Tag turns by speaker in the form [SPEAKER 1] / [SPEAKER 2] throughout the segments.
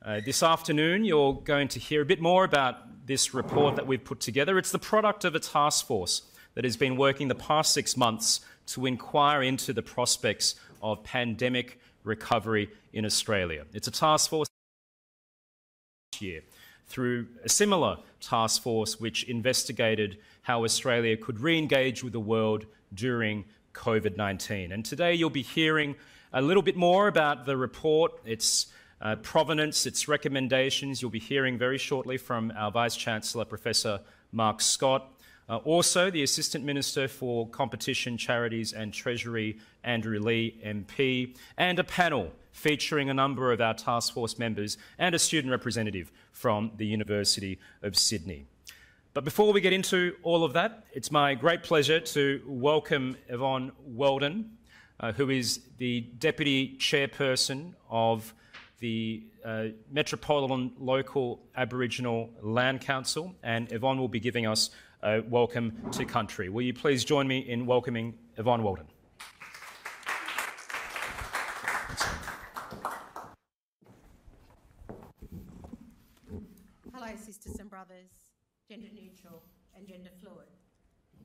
[SPEAKER 1] This afternoon, you're going to hear a bit more about this report that we've put together. It's the product of a task force that has been working the past 6 months to inquire into the prospects of pandemic recovery in Australia. It's a task force year through a similar task force which investigated how Australia could re-engage with the world during COVID-19. And today you'll be hearing a little bit more about the report, its provenance, its recommendations. You'll be hearing very shortly from our Vice-Chancellor, Professor Mark Scott. Also, the Assistant Minister for Competition, Charities and Treasury, Andrew Lee, MP, and a panel featuring a number of our task force members and a student representative from the University of Sydney. But before we get into all of that, it's my great pleasure to welcome Yvonne Weldon, who is the Deputy Chairperson of the Metropolitan Local Aboriginal Land Council, and Yvonne will be giving us a welcome to country. Will you please join me in welcoming Yvonne Weldon?
[SPEAKER 2] Hello, sisters and brothers, gender neutral and gender fluid.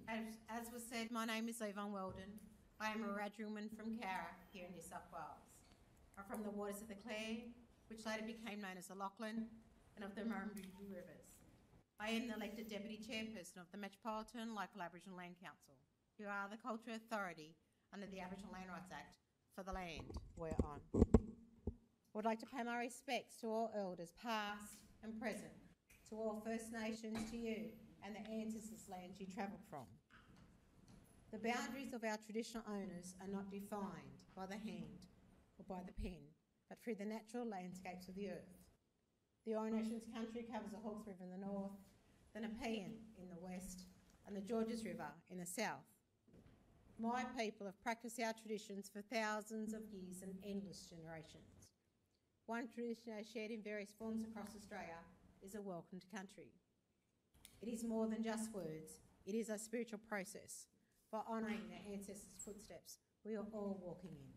[SPEAKER 2] As was said, my name is Yvonne Weldon. I am a Wiradjuri woman from Cowra here in New South Wales. I'm from the waters of the Clare, which later became known as the Lachlan, and of the Murrumbidgee rivers. I am the elected Deputy Chairperson of the Metropolitan Local Aboriginal Land Council, who are the cultural authority under the Aboriginal Land Rights Act for the land we're on. I would like to pay my respects to all elders past and present, to all First Nations, to you and the ancestors' lands you travelled from. The boundaries of our traditional owners are not defined by the hand or by the pen, but through the natural landscapes of the earth. The Eora Nation's country covers the Hawkes River in the north, the Nepean in the west, and the Georges River in the south. My people have practiced our traditions for thousands of years and endless generations. One tradition shared in various forms across Australia is a welcome to country. It is more than just words, it is a spiritual process for honouring their ancestors' footsteps we are all walking in.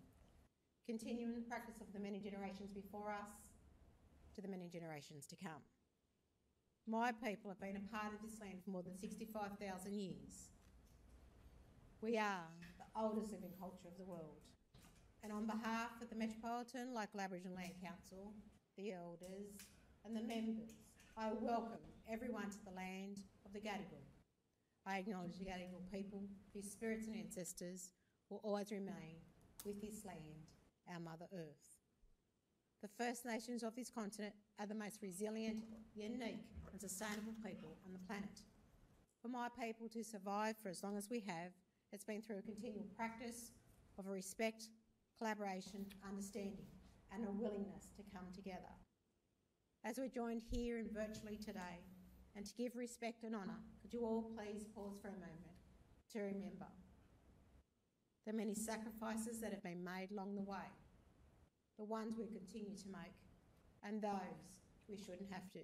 [SPEAKER 2] Continuing the practice of the many generations before us to the many generations to come. My people have been a part of this land for more than 65,000 years. We are the oldest living culture of the world. And on behalf of the Metropolitan Local Aboriginal Land Council, the elders and the members, I welcome everyone to the land of the Gadigal. I acknowledge the Gadigal people whose spirits and ancestors will always remain with this land, our Mother Earth. The First Nations of this continent are the most resilient, unique and sustainable people on the planet. For my people to survive for as long as we have, it's been through a continual practice of a respect, collaboration, understanding and a willingness to come together. As we're joined here and virtually today, and to give respect and honour, could you all please pause for a moment to remember the many sacrifices that have been made along the way, the ones we continue to make, and those we shouldn't have to.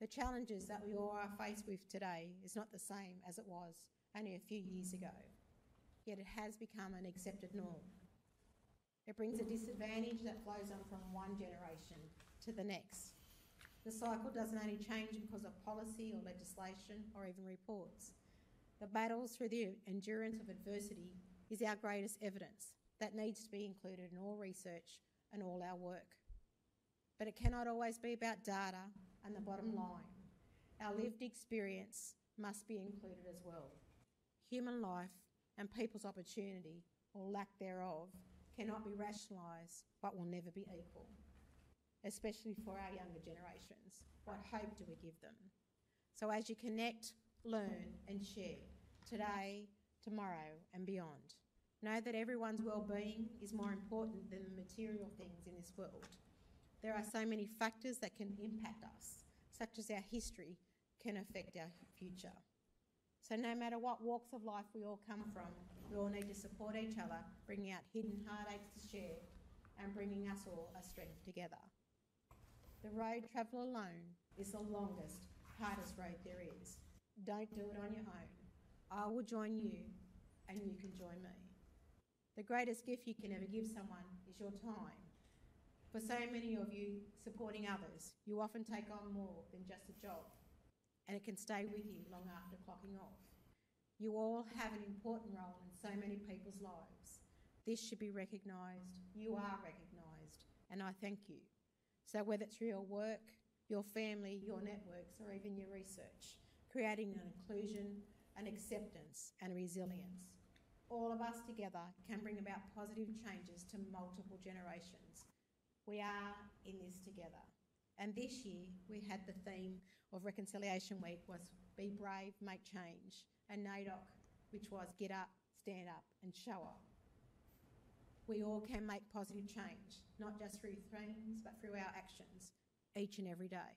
[SPEAKER 2] The challenges that we all are faced with today is not the same as it was only a few years ago, yet it has become an accepted norm. It brings a disadvantage that flows on from one generation to the next. The cycle doesn't only change because of policy or legislation or even reports. The battles through the endurance of adversity is our greatest evidence that needs to be included in all research and all our work. But it cannot always be about data and the bottom line. Our lived experience must be included as well. Human life and people's opportunity, or lack thereof, cannot be rationalised but will never be equal, especially for our younger generations. What hope do we give them? So as you connect, learn and share, today, tomorrow and beyond, know that everyone's well-being is more important than the material things in this world. There are so many factors that can impact us, such as our history can affect our future. So no matter what walks of life we all come from, we all need to support each other, bringing out hidden heartaches to share and bringing us all a strength together. The road travelled alone is the longest, hardest road there is. Don't do it on your own. I will join you and you can join me. The greatest gift you can ever give someone is your time. For so many of you supporting others, you often take on more than just a job, and it can stay with you long after clocking off. You all have an important role in so many people's lives. This should be recognised. You are recognised, and I thank you. So whether it's through your work, your family, your networks, or even your research, creating an inclusion, an acceptance, and resilience. All of us together can bring about positive changes to multiple generations. We are in this together. And this year, we had the theme of Reconciliation Week was Be Brave, Make Change, and NAIDOC, which was Get Up, Stand Up, and Show Up. We all can make positive change, not just through themes, but through our actions, each and every day.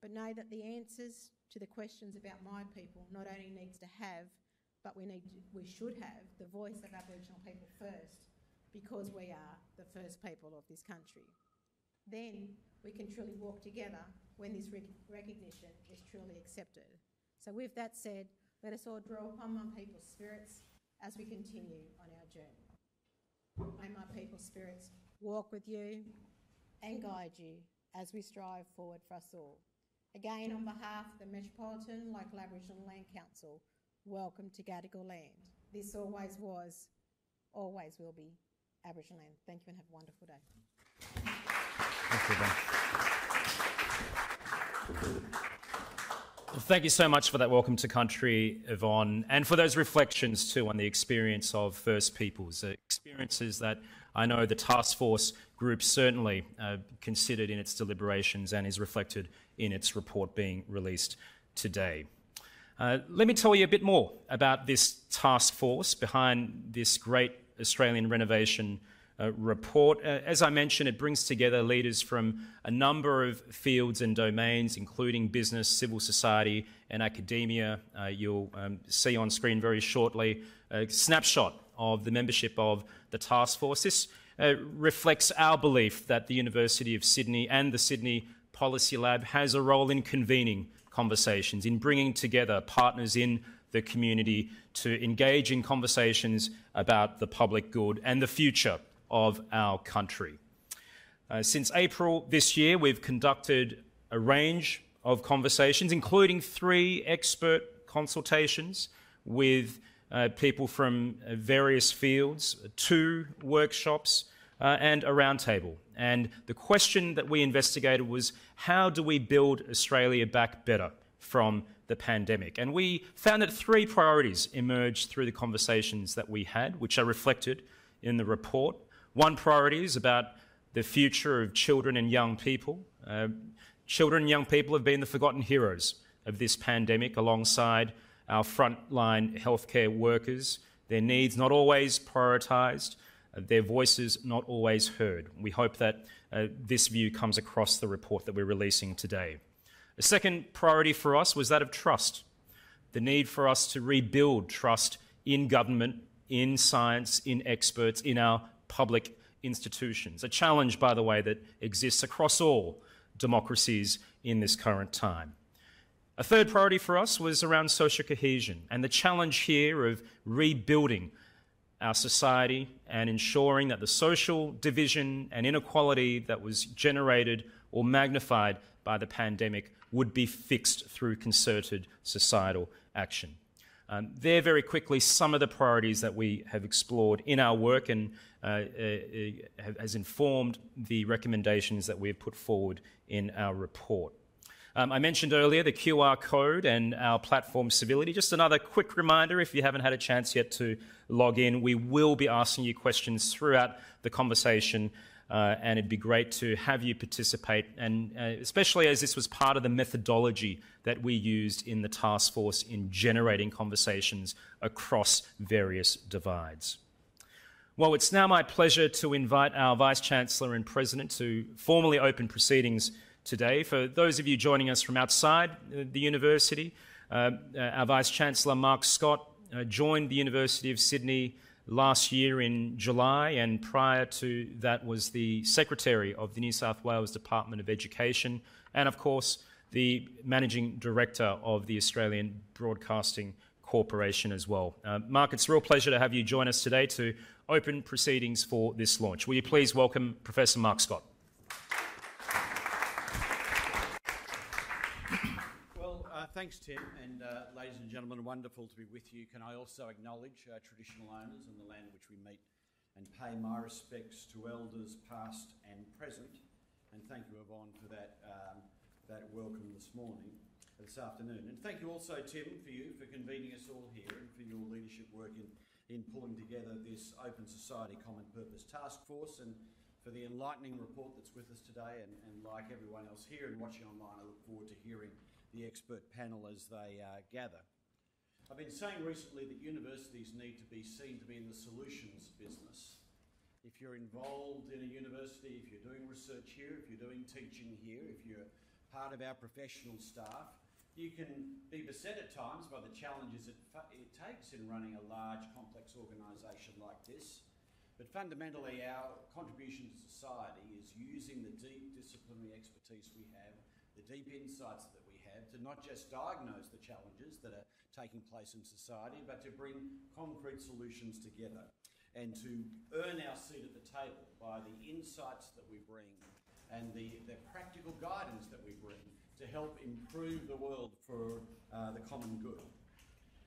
[SPEAKER 2] But know that the answers to the questions about my people not only needs to have, but we should have the voice of Aboriginal people first, because we are the first people of this country. Then we can truly walk together when this recognition is truly accepted. So with that said, let us all draw upon my people's spirits as we continue on our journey. May my people's spirits walk with you and guide you as we strive forward for us all. Again, on behalf of the Metropolitan Local Aboriginal Land Council, welcome to Gadigal land. This always was, always will be Aboriginal land. Thank you and have a wonderful day.
[SPEAKER 1] Thank you, well, thank you so much for that welcome to country, Yvonne, and for those reflections too on the experience of First Peoples, experiences that I know the taskforce group certainly considered in its deliberations and is reflected in its report being released today. Let me tell you a bit more about this task force behind this great Australian renovation report. As I mentioned, it brings together leaders from a number of fields and domains, including business, civil society and academia. You'll see on screen very shortly a snapshot of the membership of the task force. This reflects our belief that the University of Sydney and the Sydney Policy Lab has a role in convening conversations, in bringing together partners in the community to engage in conversations about the public good and the future of our country. Since April this year, we've conducted a range of conversations, including 3 expert consultations with people from various fields, 2 workshops, and a roundtable. And the question that we investigated was, how do we build Australia back better from the pandemic? And we found that 3 priorities emerged through the conversations that we had, which are reflected in the report. One priority is about the future of children and young people. Children and young people have been the forgotten heroes of this pandemic alongside our frontline healthcare workers. Their needs not always prioritised, their voices not always heard. We hope that this view comes across the report that we're releasing today. A second priority for us was that of trust, the need for us to rebuild trust in government, in science, in experts, in our public institutions. A challenge, by the way, that exists across all democracies in this current time. A third priority for us was around social cohesion and the challenge here of rebuilding our society and ensuring that the social division and inequality that was generated or magnified by the pandemic would be fixed through concerted societal action. They're very quickly some of the priorities that we have explored in our work and has informed the recommendations that we have put forward in our report. I mentioned earlier the QR code and our platform civility. Just another quick reminder, if you haven't had a chance yet to log in, we will be asking you questions throughout the conversation, and it'd be great to have you participate, and especially as this was part of the methodology that we used in the task force in generating conversations across various divides. Well, it's now my pleasure to invite our Vice-Chancellor and President to formally open proceedings today. For those of you joining us from outside the university, our Vice-Chancellor, Mark Scott, joined the University of Sydney last year in July, and prior to that was the Secretary of the New South Wales Department of Education, and of course the Managing Director of the Australian Broadcasting Corporation as well. Mark, it's a real pleasure to have you join us today to open proceedings for this launch. Will you please welcome Professor Mark Scott?
[SPEAKER 3] Thanks, Tim, and ladies and gentlemen, wonderful to be with you. Can I also acknowledge traditional owners and the land in which we meet and pay my respects to elders past and present, and thank you, Yvonne, for that welcome this afternoon. And thank you also, Tim, for convening us all here and for your leadership work in pulling together this Open Society Common Purpose Task Force, and for the enlightening report that's with us today. And like everyone else here and watching online, I look forward to hearing the expert panel as they gather. I've been saying recently that universities need to be seen to be in the solutions business. If you're involved in a university, if you're doing research here, if you're doing teaching here, if you're part of our professional staff, you can be beset at times by the challenges it takes in running a large, complex organisation like this. But fundamentally, our contribution to society is using the deep disciplinary expertise we have, the deep insights that we have, to not just diagnose the challenges that are taking place in society, but to bring concrete solutions together and to earn our seat at the table by the insights that we bring and the practical guidance that we bring to help improve the world for the common good.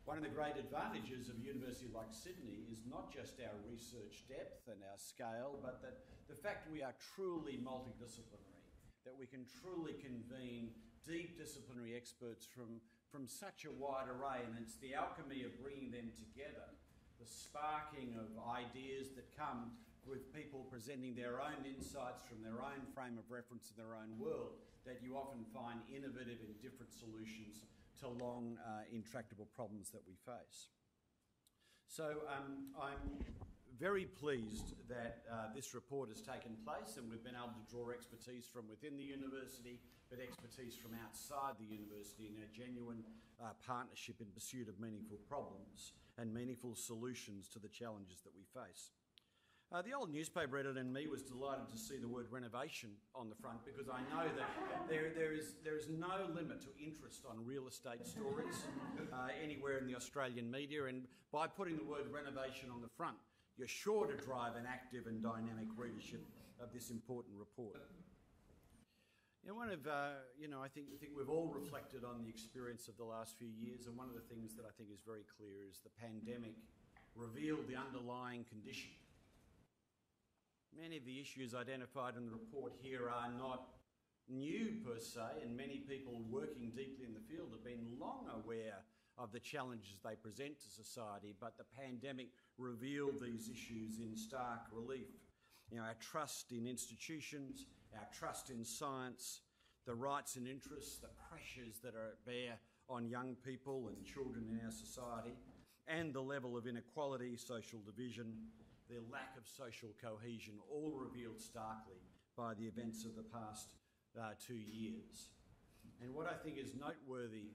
[SPEAKER 3] One of the great advantages of a university like Sydney is not just our research depth and our scale, but the fact we are truly multidisciplinary, that we can truly convene deep disciplinary experts from such a wide array, and it's the alchemy of bringing them together, the sparking of ideas that come with people presenting their own insights from their own frame of reference in their own world, that you often find innovative and different solutions to long, intractable problems that we face. So I'm very pleased that this report has taken place, and we've been able to draw expertise from within the university, but expertise from outside the university in a genuine partnership in pursuit of meaningful problems and meaningful solutions to the challenges that we face. The old newspaper editor in me was delighted to see the word renovation on the front, because I know that there is no limit to interest on real estate stories anywhere in the Australian media, and by putting the word renovation on the front, you're sure to drive an active and dynamic readership of this important report. I think we've all reflected on the experience of the last few years, and one of the things that I think is very clear is the pandemic revealed the underlying condition. Many of the issues identified in the report here are not new per se, and many people working deeply in the field have been long aware of the challenges they present to society, but the pandemic revealed these issues in stark relief. Our trust in institutions, our trust in science, the rights and interests, the pressures that are at bear on young people and children in our society, and the level of inequality, social division, the lack of social cohesion, all revealed starkly by the events of the past 2 years. And what I think is noteworthy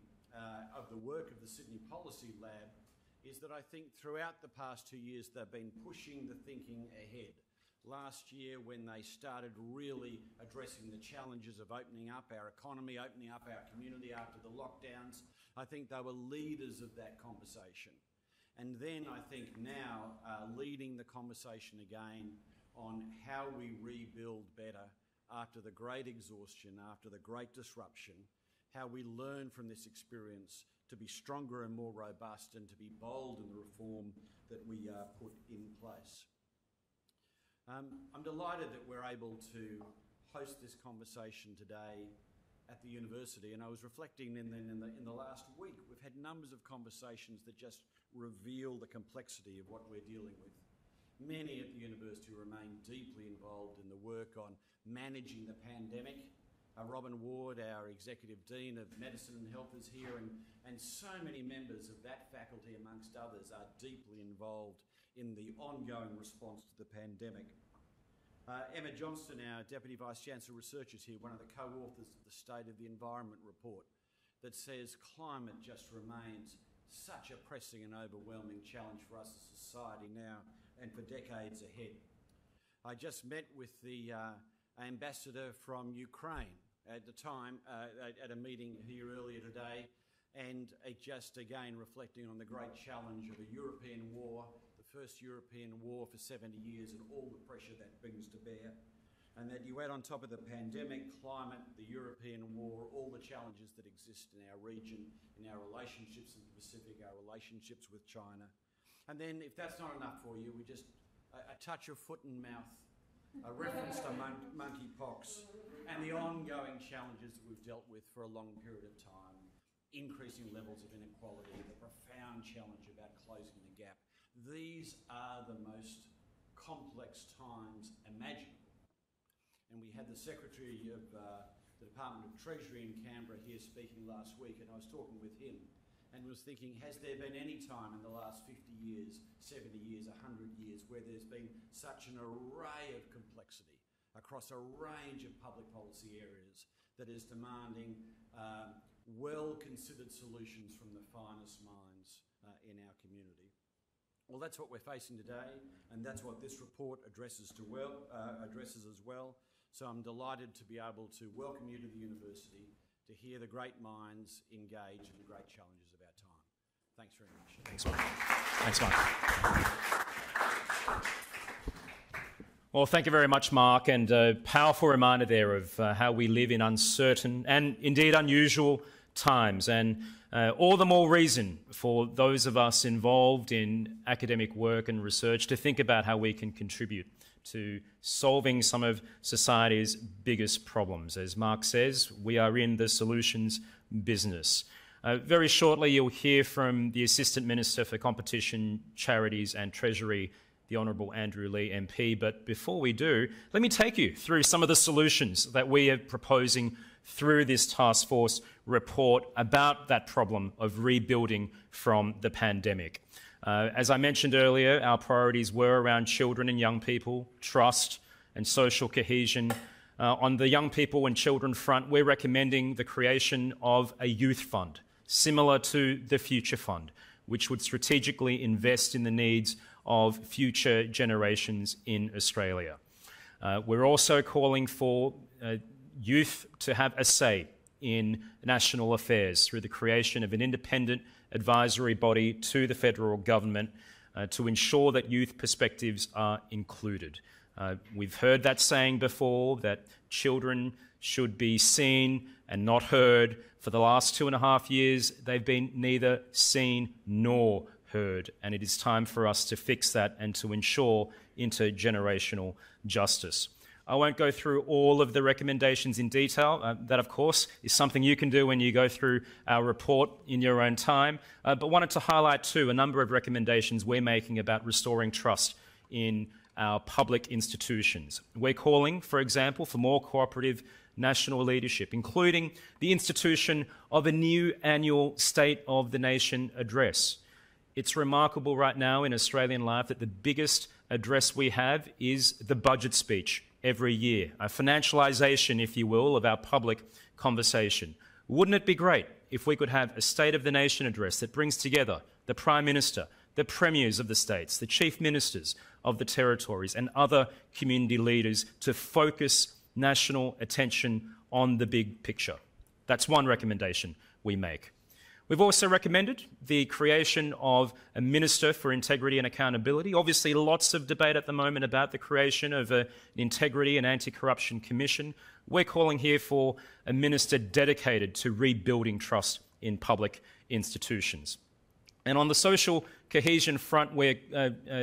[SPEAKER 3] of the work of the Sydney Policy Lab is that I think throughout the past 2 years they've been pushing the thinking ahead. Last year, when they started really addressing the challenges of opening up our economy, opening up our community after the lockdowns, I think they were leaders of that conversation. And then I think now leading the conversation again on how we rebuild better after the great exhaustion, after the great disruption, how we learn from this experience to be stronger and more robust and to be bold in the reform that we put in place. I'm delighted that we're able to host this conversation today at the university, and I was reflecting in the last week, we've had numbers of conversations that just reveal the complexity of what we're dealing with. Many at the university remain deeply involved in the work on managing the pandemic. Robin Ward, our Executive Dean of Medicine and Health, is here, and so many members of that faculty, amongst others, are deeply involved in the ongoing response to the pandemic. Emma Johnston, our Deputy Vice-Chancellor Research, is here, one of the co-authors of the State of the Environment report that says climate just remains such a pressing and overwhelming challenge for us as a society now and for decades ahead. I just met with the ambassador from Ukraine at the time at a meeting here earlier today, and just again reflecting on the great challenge of a European war, the first European war for 70 years, and all the pressure that brings to bear. and that you add on top of the pandemic, climate, the European war, all the challenges that exist in our region, in our relationships in the Pacific, our relationships with China. And then if that's not enough for you, we just a touch of foot and mouth, a reference to monkeypox and the ongoing challenges that we've dealt with for a long period of time, increasing levels of inequality, the profound challenge about closing the gap. These are the most complex times imaginable. And we had the Secretary of the Department of Treasury in Canberra here speaking last week, and I was talking with him and was thinking, has there been any time in the last 50 years, 70 years, 100 years, where there's been such an array of complexity across a range of public policy areas that is demanding well-considered solutions from the finest minds in our community? Well, that's what we're facing today, and that's what this report addresses as well. So I'm delighted to be able to welcome you to the university to hear the great minds engage in the great challenges of our time. Thanks very much.
[SPEAKER 1] Thanks, Mark. Thanks, Mark. Well, thank you very much, Mark, and a powerful reminder there of how we live in uncertain and indeed unusual times, and all the more reason for those of us involved in academic work and research to think about how we can contribute to solving some of society's biggest problems. As Mark says, we are in the solutions business. Very shortly, you'll hear from the Assistant Minister for Competition, Charities and Treasury, the Honourable Andrew Lee MP. But before we do, let me take you through some of the solutions that we are proposing through this task force report about that problem of rebuilding from the pandemic. As I mentioned earlier, our priorities were around children and young people, trust and social cohesion. On the young people and children front, we're recommending the creation of a youth fund, similar to the Future Fund, which would strategically invest in the needs of future generations in Australia. We're also calling for youth to have a say in national affairs through the creation of an independent advisory body to the federal government to ensure that youth perspectives are included. We've heard that saying before, that children should be seen and not heard. For the last 2.5 years, they've been neither seen nor heard, and it is time for us to fix that and to ensure intergenerational justice. I won't go through all of the recommendations in detail. That, of course, is something you can do when you go through our report in your own time, but wanted to highlight too a number of recommendations we're making about restoring trust in our public institutions. We're calling, for example, for more cooperative national leadership, including the institution of a new annual State of the Nation address. It's remarkable right now in Australian life that the biggest address we have is the budget speech every year, a financialisation, if you will, of our public conversation. Wouldn't it be great if we could have a State of the Nation address that brings together the Prime Minister, the Premiers of the states, the Chief Ministers of the territories and other community leaders to focus national attention on the big picture? That's one recommendation we make. We've also recommended the creation of a Minister for Integrity and Accountability. Obviously, lots of debate at the moment about the creation of an Integrity and Anti-Corruption Commission. We're calling here for a minister dedicated to rebuilding trust in public institutions. And on the social cohesion front, we're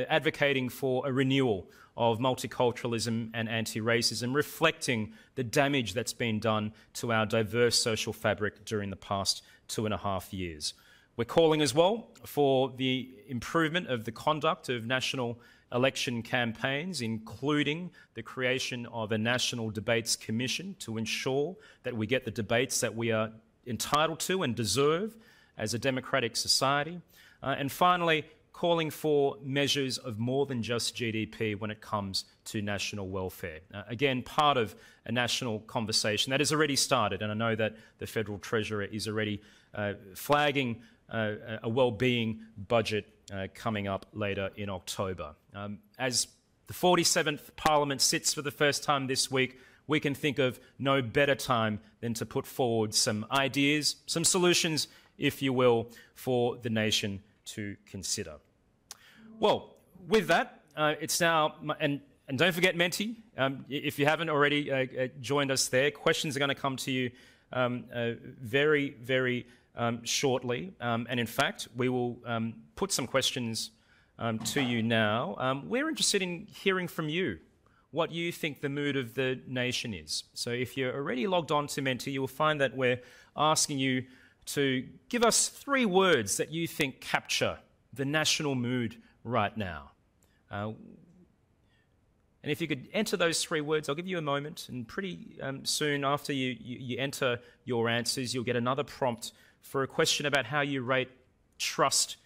[SPEAKER 1] advocating for a renewal of multiculturalism and anti-racism, reflecting the damage that's been done to our diverse social fabric during the past 2.5 years. We're calling as well for the improvement of the conduct of national election campaigns, including the creation of a National Debates Commission to ensure that we get the debates that we are entitled to and deserve as a democratic society. And finally, calling for measures of more than just GDP when it comes to national welfare. Again, part of a national conversation that has already started, and I know that the Federal Treasurer is already flagging a wellbeing budget coming up later in October. As the 47th Parliament sits for the first time this week, we can think of no better time than to put forward some ideas, some solutions, if you will, for the nation to consider. Well, with that, it's now, and And don't forget Menti. If you haven't already joined us there, questions are going to come to you very, very shortly. And in fact, we will put some questions to you now. We're interested in hearing from you what you think the mood of the nation is. So if you're already logged on to Menti, you will find that we're asking you to give us 3 words that you think capture the national mood right now. And if you could enter those 3 words, I'll give you a moment, and pretty soon after you enter your answers, you'll get another prompt for a question about how you rate trust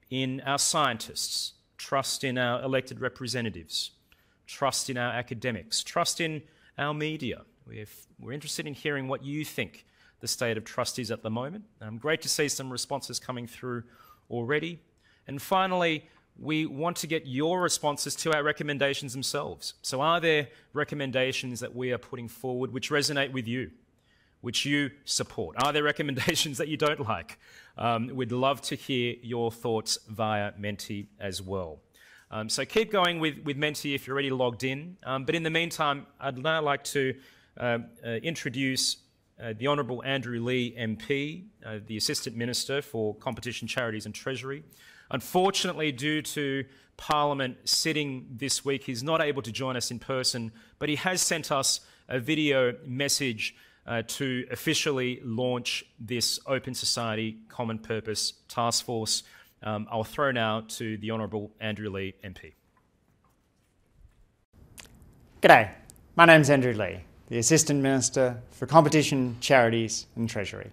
[SPEAKER 1] in our scientists, trust in our elected representatives, trust in our academics, trust in our media. We're interested in hearing what you think the state of trust is at the moment. Great to see some responses coming through already. And finally, we want to get your responses to our recommendations themselves. So are there recommendations that we are putting forward which resonate with you, which you support? Are there recommendations that you don't like? We'd love to hear your thoughts via Menti as well. So keep going with Menti if you're already logged in. But in the meantime, I'd now like to introduce the Honourable Andrew Leigh MP, the Assistant Minister for Competition, Charities and Treasury. Unfortunately, due to Parliament sitting this week, he's not able to join us in person, but he has sent us a video message to officially launch this Open Society Common Purpose Task Force. I'll throw now to the Honourable Andrew Leigh MP.
[SPEAKER 4] G'day, my name's Andrew Leigh, the Assistant Minister for Competition, Charities and Treasury.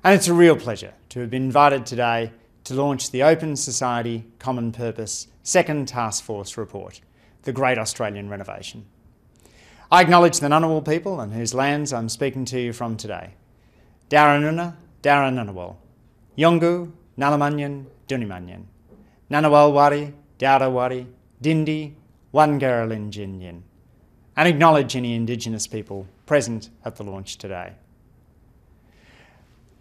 [SPEAKER 4] And it's a real pleasure to have been invited today to launch the Open Society Common Purpose Second Task Force report, the Great Australian Renovation. I acknowledge the Ngunnawal people on whose lands I'm speaking to you from today. Daranuna, Daranunawal, Yongu, Nalamanyan, Dunimanyan, Nanawalwari, Dowdawari, Dindi, Wangaralin, and acknowledge any Indigenous people present at the launch today.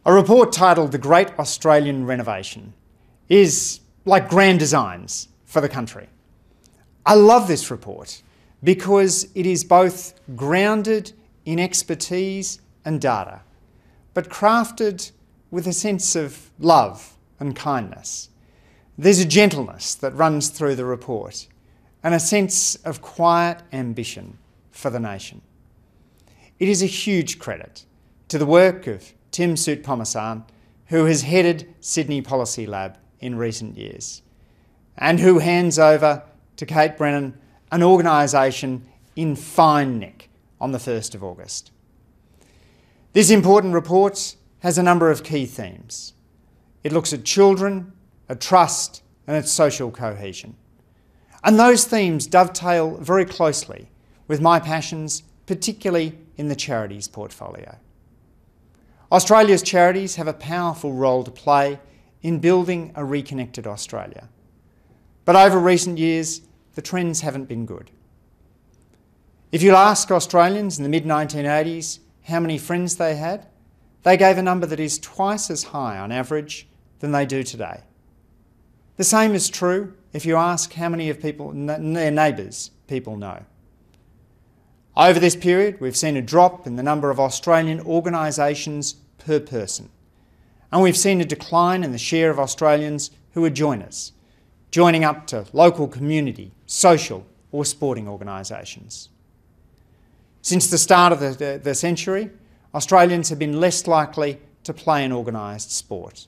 [SPEAKER 4] A report titled The Great Australian Renovation is like grand designs for the country. I love this report because it is both grounded in expertise and data, but crafted with a sense of love and kindness. There's a gentleness that runs through the report and a sense of quiet ambition for the nation. It is a huge credit to the work of Tim Soutphommasane, who has headed Sydney Policy Lab in recent years, and who hands over to Kate Brennan an organisation in fine nick on the 1st of August. This important report has a number of key themes. It looks at children, at trust, and at social cohesion. And those themes dovetail very closely with my passions, particularly in the charities portfolio. Australia's charities have a powerful role to play in building a reconnected Australia. But over recent years, the trends haven't been good. If you ask Australians in the mid-1980s how many friends they had, they gave a number that is twice as high on average than they do today. The same is true if you ask how many of their neighbours people know. Over this period, we've seen a drop in the number of Australian organisations per person, and we've seen a decline in the share of Australians who are joiners, joining up to local community, social or sporting organisations. Since the start of the century, Australians have been less likely to play an organised sport.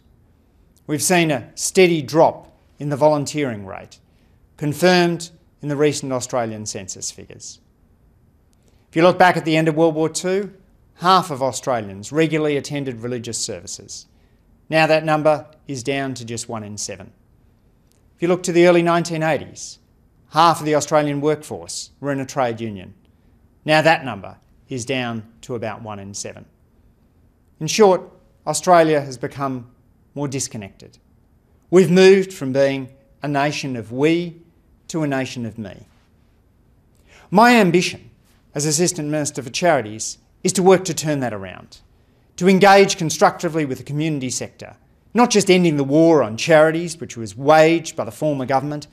[SPEAKER 4] We've seen a steady drop in the volunteering rate, confirmed in the recent Australian census figures. If you look back at the end of World War II, half of Australians regularly attended religious services. Now that number is down to just 1 in 7. If you look to the early 1980s, half of the Australian workforce were in a trade union. Now that number is down to about 1 in 7. In short, Australia has become more disconnected. We've moved from being a nation of we to a nation of me. My ambition as Assistant Minister for Charities is to work to turn that around, to engage constructively with the community sector, not just ending the war on charities which was waged by the former government,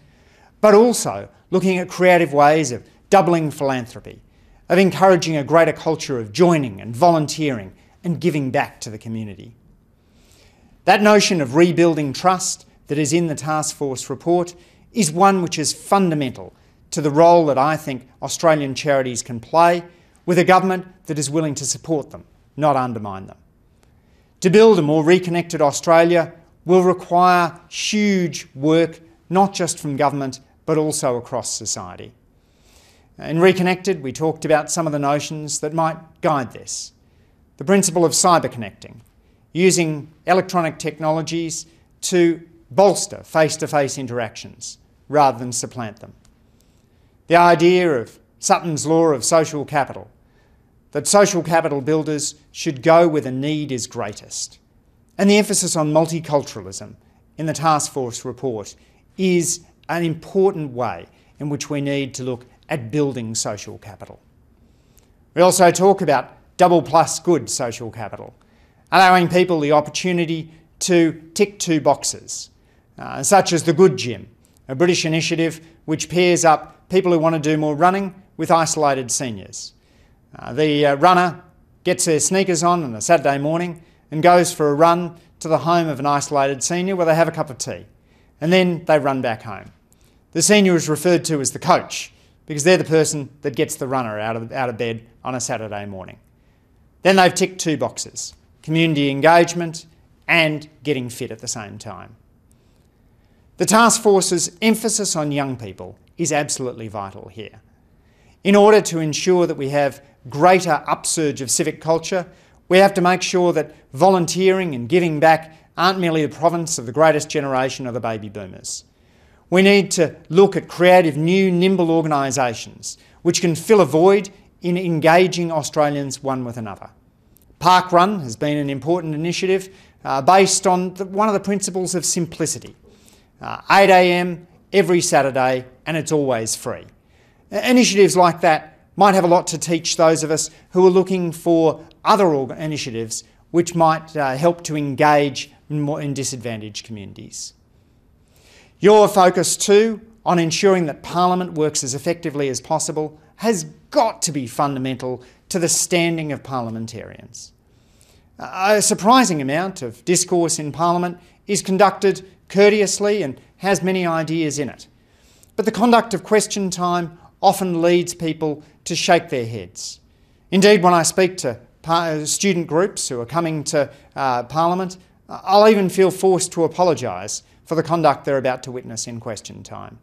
[SPEAKER 4] but also looking at creative ways of doubling philanthropy, of encouraging a greater culture of joining and volunteering and giving back to the community. That notion of rebuilding trust that is in the taskforce report is one which is fundamental to the role that I think Australian charities can play with a government that is willing to support them, not undermine them. To build a more reconnected Australia will require huge work, not just from government, but also across society. In Reconnected, we talked about some of the notions that might guide this. The principle of cyber connecting, using electronic technologies to bolster face-to-face interactions rather than supplant them. The idea of Sutton's law of social capital, that social capital builders should go where the need is greatest. And the emphasis on multiculturalism in the taskforce report is an important way in which we need to look at building social capital. We also talk about double plus good social capital, allowing people the opportunity to tick two boxes, such as the Good Gym, a British initiative which pairs up people who want to do more running with isolated seniors. The runner gets their sneakers on a Saturday morning and goes for a run to the home of an isolated senior where they have a cup of tea, and then they run back home. The senior is referred to as the coach because they're the person that gets the runner out of bed on a Saturday morning. Then they've ticked two boxes: community engagement and getting fit at the same time. The task force's emphasis on young people is absolutely vital here. In order to ensure that we have greater upsurge of civic culture, we have to make sure that volunteering and giving back aren't merely the province of the greatest generation of the baby boomers. We need to look at creative, new, nimble organisations which can fill a void in engaging Australians one with another. Park Run has been an important initiative based on one of the principles of simplicity. 8 a.m. every Saturday, and it's always free. Initiatives like that might have a lot to teach those of us who are looking for other initiatives which might help to engage in disadvantaged communities. Your focus too on ensuring that Parliament works as effectively as possible has got to be fundamental to the standing of parliamentarians. A surprising amount of discourse in Parliament is conducted courteously and has many ideas in it. But the conduct of question time often leads people to shake their heads. Indeed, when I speak to student groups who are coming to Parliament, I'll even feel forced to apologise for the conduct they're about to witness in question time.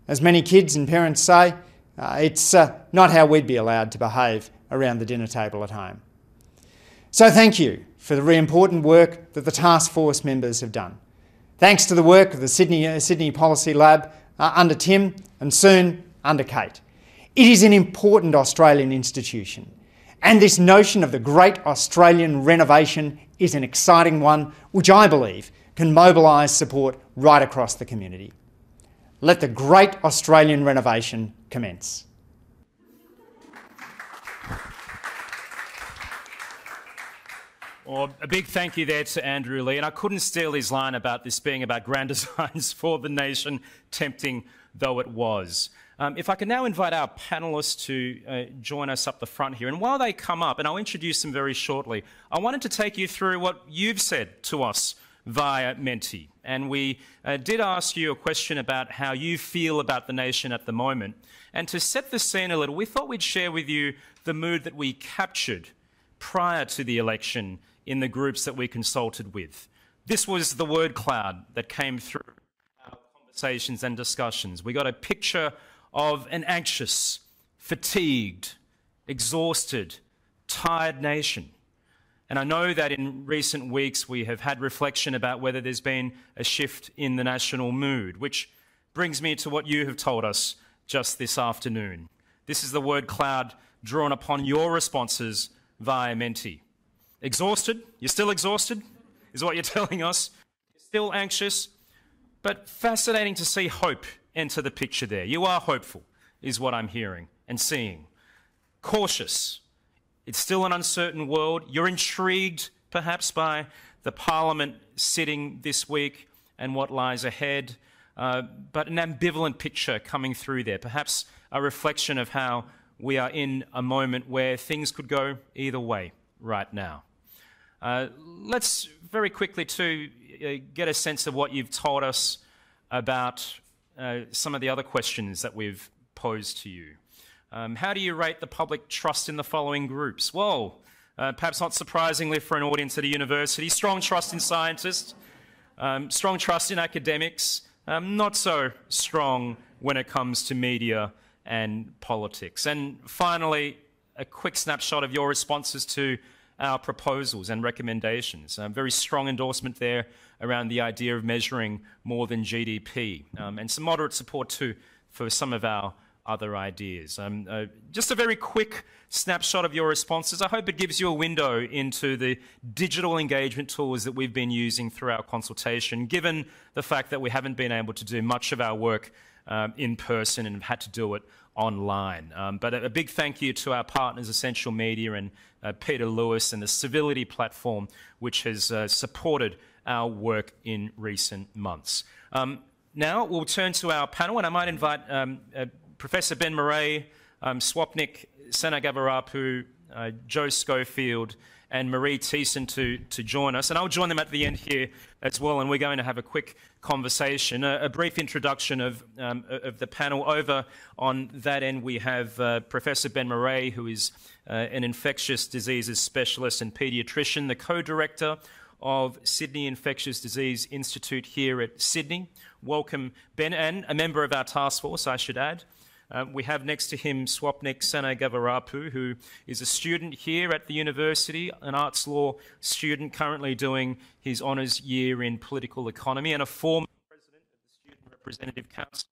[SPEAKER 4] As many kids and parents say, it's not how we'd be allowed to behave around the dinner table at home. So thank you for the really important work that the task force members have done. Thanks to the work of the Sydney Policy Lab under Tim and soon under Kate. It is an important Australian institution, and this notion of the Great Australian Renovation is an exciting one which I believe can mobilise support right across the community. Let the Great Australian Renovation commence.
[SPEAKER 1] Well, a big thank you there to Andrew Lee, and I couldn't steal his line about this being about grand designs for the nation, tempting though it was. If I can now invite our panellists to join us up the front here, and while they come up, and I'll introduce them very shortly, I wanted to take you through what you've said to us via Menti. And we did ask you a question about how you feel about the nation at the moment. And to set the scene a little, we thought we'd share with you the mood that we captured prior to the election in the groups that we consulted with. This was the word cloud that came through our conversations and discussions. We got a picture of an anxious, fatigued, exhausted, tired nation. And I know that in recent weeks we have had reflection about whether there's been a shift in the national mood, which brings me to what you have told us just this afternoon. This is the word cloud drawn upon your responses via Menti. Exhausted? You're still exhausted, is what you're telling us. You're still anxious, but fascinating to see hope enter the picture there. You are hopeful, is what I'm hearing and seeing. Cautious. It's still an uncertain world. You're intrigued, perhaps, by the Parliament sitting this week and what lies ahead. but an ambivalent picture coming through there, perhaps a reflection of how we are in a moment where things could go either way right now. Let's very quickly too get a sense of what you've told us about some of the other questions that we've posed to you. How do you rate the public trust in the following groups? Well, perhaps not surprisingly for an audience at a university, strong trust in scientists, strong trust in academics, not so strong when it comes to media and politics. And finally, a quick snapshot of your responses to our proposals and recommendations. Very strong endorsement there around the idea of measuring more than GDP, and some moderate support too for some of our other ideas. Just a very quick snapshot of your responses. I hope it gives you a window into the digital engagement tools that we've been using through our consultation, given the fact that we haven't been able to do much of our work in person and have had to do it online. But a big thank you to our partners, Essential Media and Peter Lewis and the Civility Platform, which has supported our work in recent months. Now we'll turn to our panel, and I might invite Professor Ben Murray, Swapnik Senagavarapu, Joe Schofield, and Marie Thiessen to join us. And I'll join them at the end here as well, and we're going to have a quick conversation. A brief introduction of the panel. Over on that end, we have Professor Ben Murray, who is an infectious diseases specialist and paediatrician, the co-director of Sydney Infectious Disease Institute here at Sydney. Welcome, Ben, and a member of our task force, I should add. We have next to him Swapnik Senagavarapu, who is a student here at the university, an arts law student currently doing his honours year in political economy, and a former president of the Student Representative Council.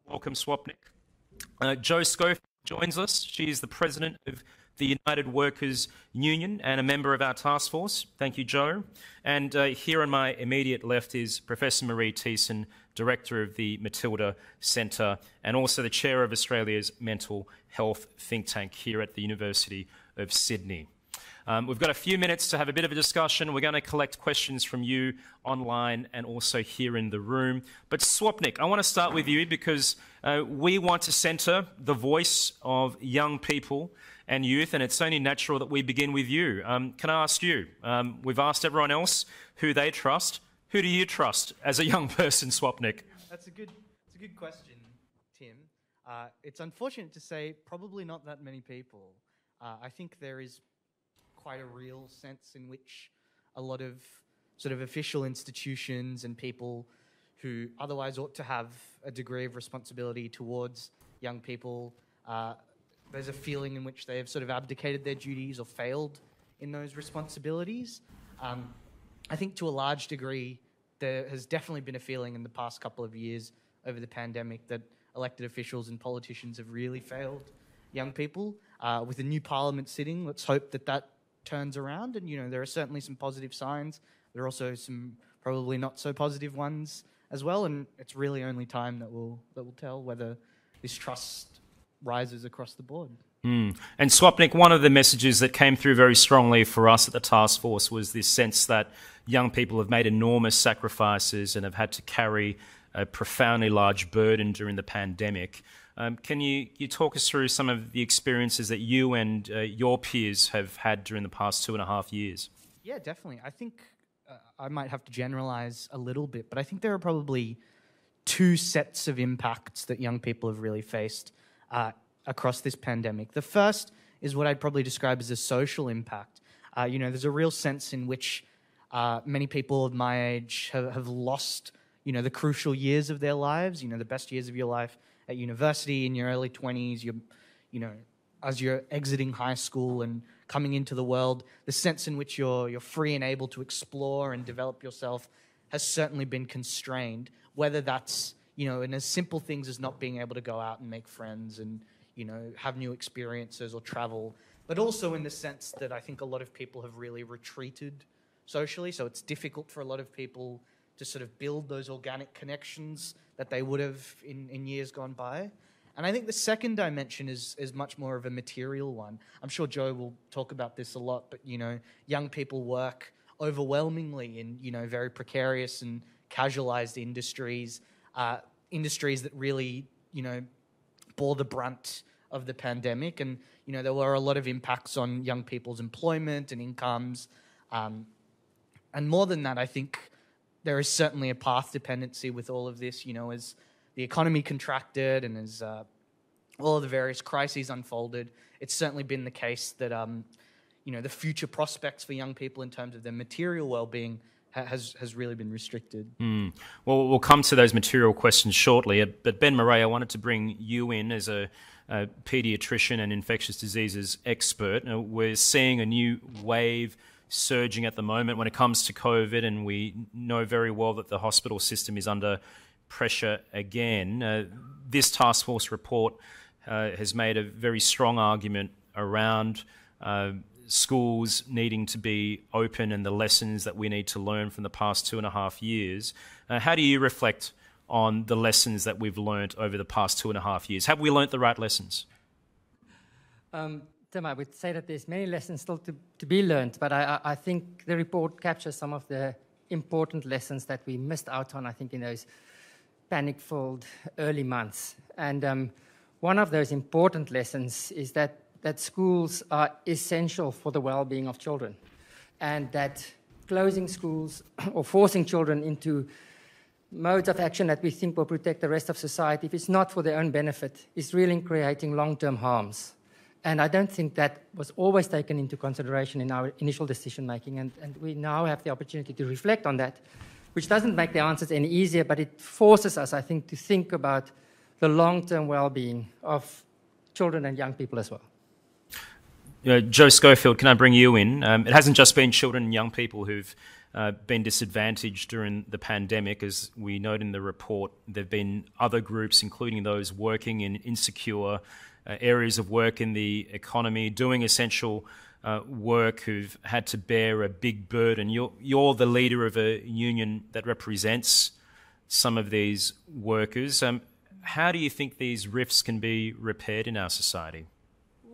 [SPEAKER 1] Welcome, Swapnik. Jo Schofield joins us. She is the president of the United Workers Union and a member of our task force. Thank you, Jo. And here on my immediate left is Professor Marie Thiessen, Director of the Matilda Centre and also the Chair of Australia's Mental Health Think Tank here at the University of Sydney. We've got a few minutes to have a bit of a discussion. We're going to collect questions from you online and also here in the room. But Swapnik, I want to start with you because we want to centre the voice of young people and youth, and it's only natural that we begin with you. Can I ask you, we've asked everyone else who they trust. Who do you trust as a young person, Swapnik?
[SPEAKER 5] That's a good question, Tim. It's unfortunate to say probably not that many people. I think there is quite a real sense in which a lot of sort of official institutions and people who otherwise ought to have a degree of responsibility towards young people, there's a feeling in which they have sort of abdicated their duties or failed in those responsibilities. I think to a large degree, there has definitely been a feeling in the past couple of years over the pandemic that elected officials and politicians have really failed young people. With a new parliament sitting, let's hope that that turns around. And, you know, there are certainly some positive signs. There are also some probably not so positive ones as well. And it's really only time that will tell whether this trust rises across the board.
[SPEAKER 1] And Swapnik, one of the messages that came through very strongly for us at the task force was this sense that young people have made enormous sacrifices and have had to carry a profoundly large burden during the pandemic. Can you talk us through some of the experiences that you and your peers have had during the past 2.5 years?
[SPEAKER 5] Yeah, definitely. I think I might have to generalize a little bit, but I think there are probably two sets of impacts that young people have really faced across this pandemic. The first is what I'd probably describe as a social impact. There's a real sense in which many people of my age have lost, the crucial years of their lives, the best years of your life at university, in your early 20s, as you're exiting high school and coming into the world, the sense in which you're free and able to explore and develop yourself has certainly been constrained, whether that's, in as simple things as not being able to go out and make friends and, have new experiences or travel, but also in the sense that I think a lot of people have really retreated socially, so it's difficult for a lot of people to sort of build those organic connections that they would have in years gone by. And I think the second dimension is much more of a material one. I'm sure Joe will talk about this a lot, but, young people work overwhelmingly in, very precarious and casualized industries. industries that really, bore the brunt of the pandemic. And, there were a lot of impacts on young people's employment and incomes. And more than that, I think there is certainly a path dependency with all of this, as the economy contracted and as all of the various crises unfolded. It's certainly been the case that, the future prospects for young people in terms of their material well-being has really been restricted.
[SPEAKER 1] Well, we'll come to those material questions shortly, but Ben Murray, I wanted to bring you in as a paediatrician and infectious diseases expert. We're seeing a new wave surging at the moment when it comes to COVID, and we know very well that the hospital system is under pressure again. This task force report has made a very strong argument around schools needing to be open and the lessons that we need to learn from the past 2.5 years. How do you reflect on the lessons that we've learned over the past 2.5 years? Have we learnt the right lessons?
[SPEAKER 6] Tim, I would say that there's many lessons still to be learned, but I think the report captures some of the important lessons that we missed out on, I think, in those panic-filled early months. And one of those important lessons is that schools are essential for the well-being of children, and that closing schools or forcing children into modes of action that we think will protect the rest of society, if it's not for their own benefit, is really creating long-term harms. And I don't think that was always taken into consideration in our initial decision-making, and we now have the opportunity to reflect on that, which doesn't make the answers any easier, but it forces us, I think, to think about the long-term well-being of children and young people as well.
[SPEAKER 1] Joe Schofield, can I bring you in? It hasn't just been children and young people who've been disadvantaged during the pandemic. As we note in the report, there have been other groups, including those working in insecure areas of work in the economy, doing essential work, who've had to bear a big burden. You're the leader of a union that represents some of these workers. How do you think these rifts can be repaired in our society?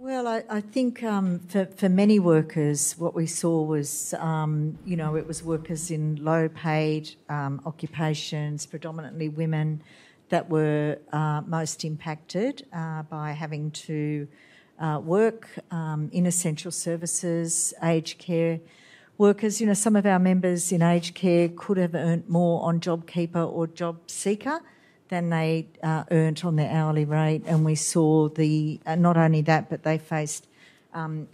[SPEAKER 7] Well, I think for many workers, what we saw was, it was workers in low-paid occupations, predominantly women, that were most impacted by having to work in essential services, aged care workers. Some of our members in aged care could have earned more on JobKeeper or JobSeeker than they earned on their hourly rate, and we saw not only that, but they faced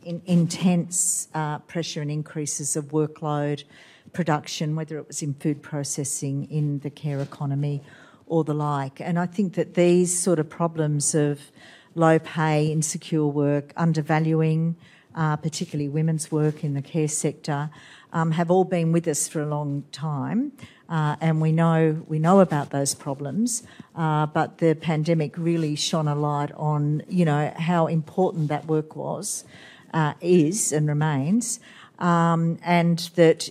[SPEAKER 7] intense pressure and increases of workload, production, whether it was in food processing, in the care economy, or the like. And I think that these sort of problems of low pay, insecure work, undervaluing, particularly women's work in the care sector, have all been with us for a long time. And we know about those problems, but the pandemic really shone a light on, how important that work is and remains, and that,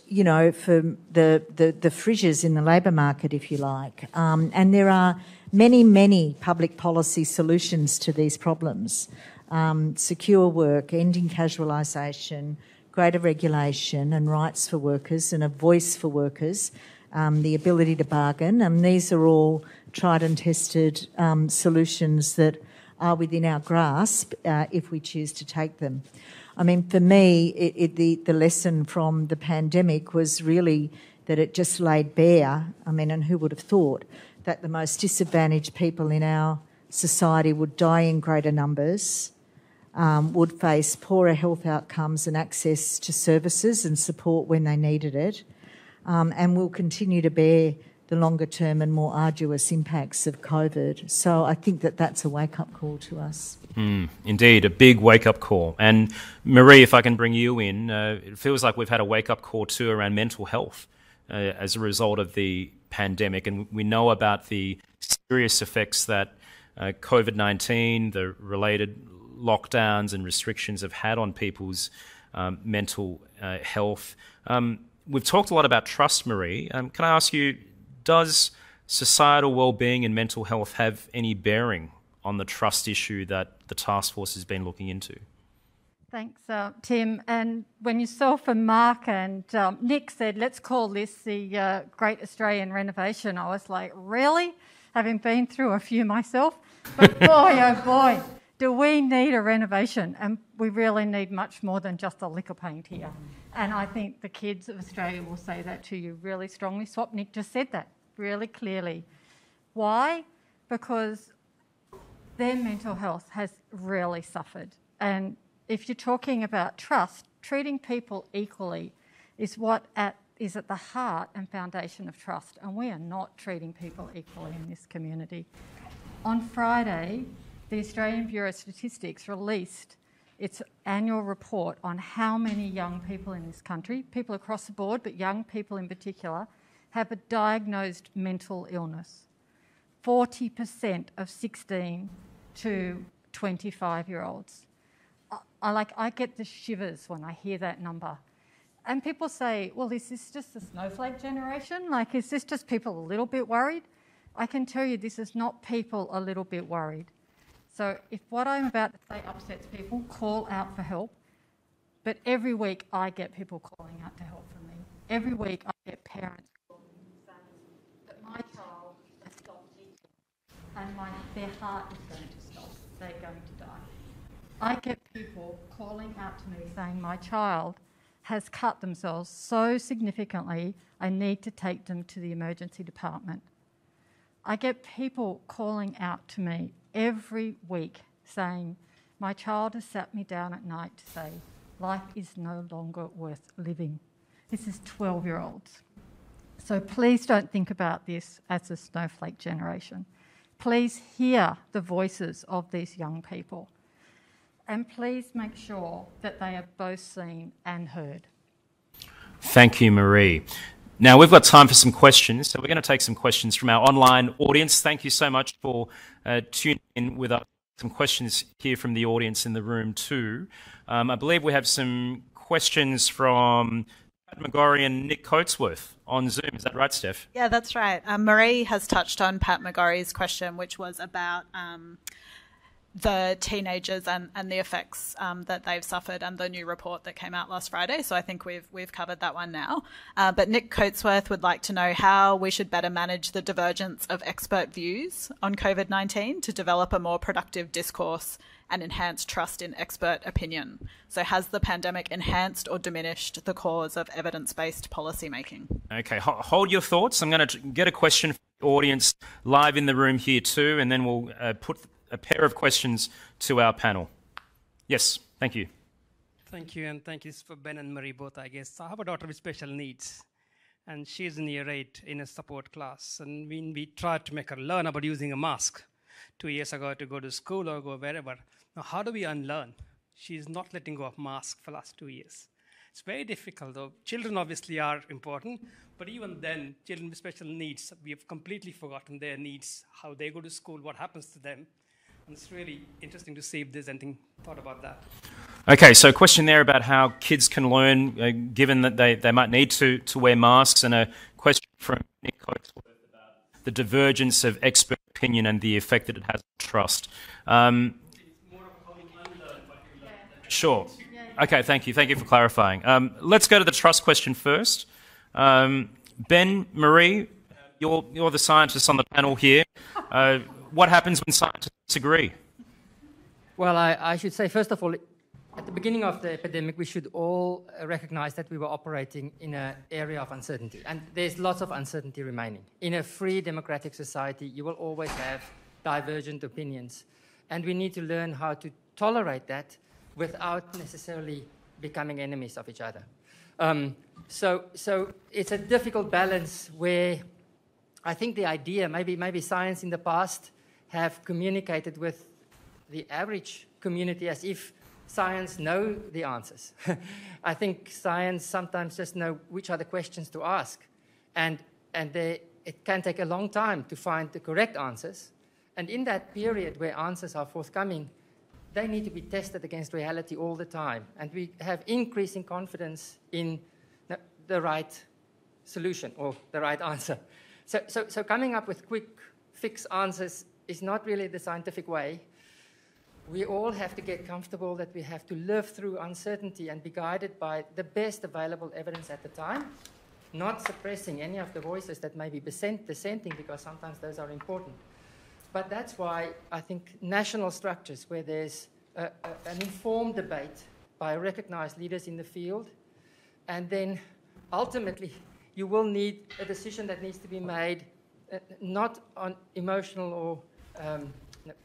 [SPEAKER 7] for the fissures in the labour market, if you like. And there are many public policy solutions to these problems. Secure work, ending casualisation, greater regulation and rights for workers and a voice for workers, the ability to bargain, and these are all tried and tested solutions that are within our grasp if we choose to take them. I mean, for me, the lesson from the pandemic was really that it just laid bare, and who would have thought that the most disadvantaged people in our society would die in greater numbers, would face poorer health outcomes and access to services and support when they needed it, and will continue to bear the longer term and more arduous impacts of COVID. So I think that that's a wake-up call to us.
[SPEAKER 1] Indeed, a big wake-up call. And Marie, if I can bring you in, it feels like we've had a wake-up call too around mental health as a result of the pandemic. And we know about the serious effects that COVID-19, the related lockdowns and restrictions have had on people's mental health. We've talked a lot about trust, Marie. Can I ask you, does societal well-being and mental health have any bearing on the trust issue that the task force has been looking into?
[SPEAKER 8] Thanks, Tim. And when yourself and Mark and Nick said, let's call this the Great Australian Renovation, I was like, really? having been through a few myself. But boy, oh boy, do we need a renovation, and we really need much more than just a lick of paint here. And I think the kids of Australia will say that to you really strongly. Swapnik just said that really clearly. Why? Because their mental health has really suffered. And if you're talking about trust, treating people equally is what is at the heart and foundation of trust. And we are not treating people equally in this community. On Friday, the Australian Bureau of Statistics released its annual report on how many young people in this country, people across the board, but young people in particular, have a diagnosed mental illness. 40% of 16 to 25-year-olds. I get the shivers when I hear that number. And people say, well, is this just a snowflake generation? Like, is this just people a little bit worried? I can tell you this is not people a little bit worried. So if what I'm about to say upsets people, call out for help. But every week I get people calling out to help for me. Every week I get parents calling me saying that my child has stopped eating and their heart is going to stop. They're going to die. I get people calling out to me saying my child has cut themselves so significantly I need to take them to the emergency department. I get people calling out to me every week saying, my child has sat me down at night to say, life is no longer worth living. This is 12-year-olds. So please don't think about this as a snowflake generation. Please hear the voices of these young people. And please make sure that they are both seen and heard.
[SPEAKER 1] Thank you, Marie. Now, we've got time for some questions, so we're going to take some questions from our online audience. Thank you so much for tuning in with us. Some questions here from the audience in the room too. I believe we have some questions from Pat McGorry and Nick Coatsworth on Zoom. Is that right, Steph?
[SPEAKER 9] Yeah, that's right. Marie has touched on Pat McGorry's question, which was about the teenagers and the effects that they've suffered, and the new report that came out last Friday. So I think we've covered that one now. But Nick Coatsworth would like to know how we should better manage the divergence of expert views on COVID-19 to develop a more productive discourse and enhance trust in expert opinion. So has the pandemic enhanced or diminished the cause of evidence-based policy making?
[SPEAKER 1] Okay, hold your thoughts. I'm going to get a question from the audience live in the room here too, and then we'll put a pair of questions to our panel. Yes, thank you.
[SPEAKER 10] Thank you, and thank you for Ben and Marie both, I guess. I have a daughter with special needs, and she's in year 8 in a support class. And we tried to make her learn about using a mask 2 years ago to go to school or go wherever. Now, how do we unlearn? She's not letting go of mask for the last 2 years. It's very difficult, though. Children obviously are important, but even then, children with special needs, we have completely forgotten their needs, how they go to school, what happens to them. And it's really interesting to see if there's anything thought about that.
[SPEAKER 1] Okay, so a question there about how kids can learn, given that they might need to wear masks, and a question from Nick Coatsworth about the divergence of expert opinion and the effect that it has on trust. Sure. Okay, thank you. Thank you for clarifying. Let's go to the trust question first. Ben, Marie, you're the scientists on the panel here. What happens when scientists disagree?
[SPEAKER 6] Well, I should say, first of all, at the beginning of the epidemic, we should all recognize that we were operating in an area of uncertainty. And there's lots of uncertainty remaining. In a free democratic society, you will always have divergent opinions. And we need to learn how to tolerate that without necessarily becoming enemies of each other. So it's a difficult balance where I think the idea, maybe science in the past have communicated with the average community as if science know the answers. I think science sometimes just know which are the questions to ask. And it can take a long time to find the correct answers. And in that period where answers are forthcoming, they need to be tested against reality all the time. And we have increasing confidence in the right solution or the right answer. So coming up with quick fix answers is not really the scientific way. We all have to get comfortable that we have to live through uncertainty and be guided by the best available evidence at the time. not suppressing any of the voices that may be dissenting, because sometimes those are important. But that's why I think national structures where there's an informed debate by recognized leaders in the field, and then ultimately you will need a decision that needs to be made not on emotional or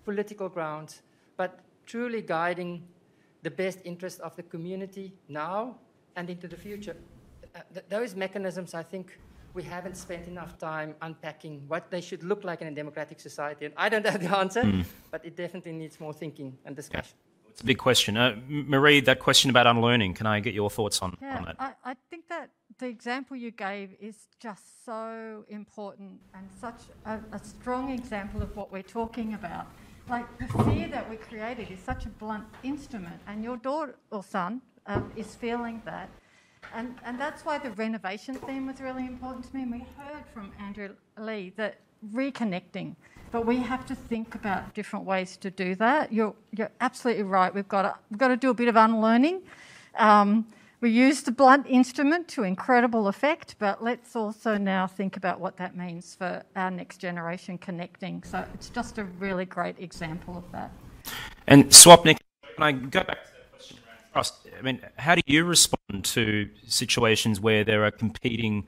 [SPEAKER 6] political grounds, but truly guiding the best interest of the community now and into the future. Those mechanisms, I think, we haven't spent enough time unpacking what they should look like in a democratic society. And I don't have the answer, but it definitely needs more thinking and discussion.
[SPEAKER 1] Yeah. It's a big question. Marie, that question about unlearning, can I get your thoughts on that?
[SPEAKER 8] I think that the example you gave is just so important and such a strong example of what we're talking about. Like, the fear that we created is such a blunt instrument, and your daughter or son is feeling that. And that's why the renovation theme was really important to me. And we heard from Andrew Lee that reconnecting, but we have to think about different ways to do that. You're absolutely right. We've got to do a bit of unlearning. We used the blunt instrument to incredible effect, but let's also now think about what that means for our next generation connecting. So it's just a really great example of that.
[SPEAKER 1] And Swapnik, can I go back to that question around trust? I mean, how do you respond to situations where there are competing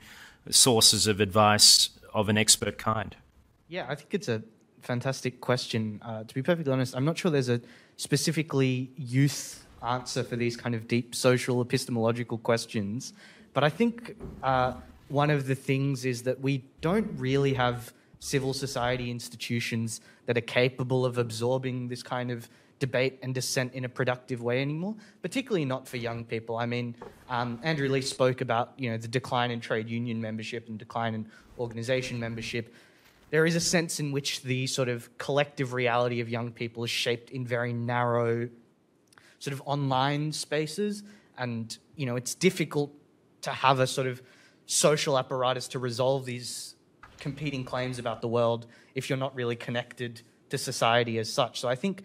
[SPEAKER 1] sources of advice of an expert kind?
[SPEAKER 5] Yeah, I think it's a fantastic question. To be perfectly honest, I'm not sure there's a specifically youth answer for these kind of deep social epistemological questions. But I think one of the things is that we don't really have civil society institutions that are capable of absorbing this kind of debate and dissent in a productive way anymore, particularly not for young people. I mean, Andrew Lee spoke about, the decline in trade union membership and decline in organisation membership. There is a sense in which the sort of collective reality of young people is shaped in very narrow sort of online spaces, and it's difficult to have a sort of social apparatus to resolve these competing claims about the world if you're not really connected to society as such. So I think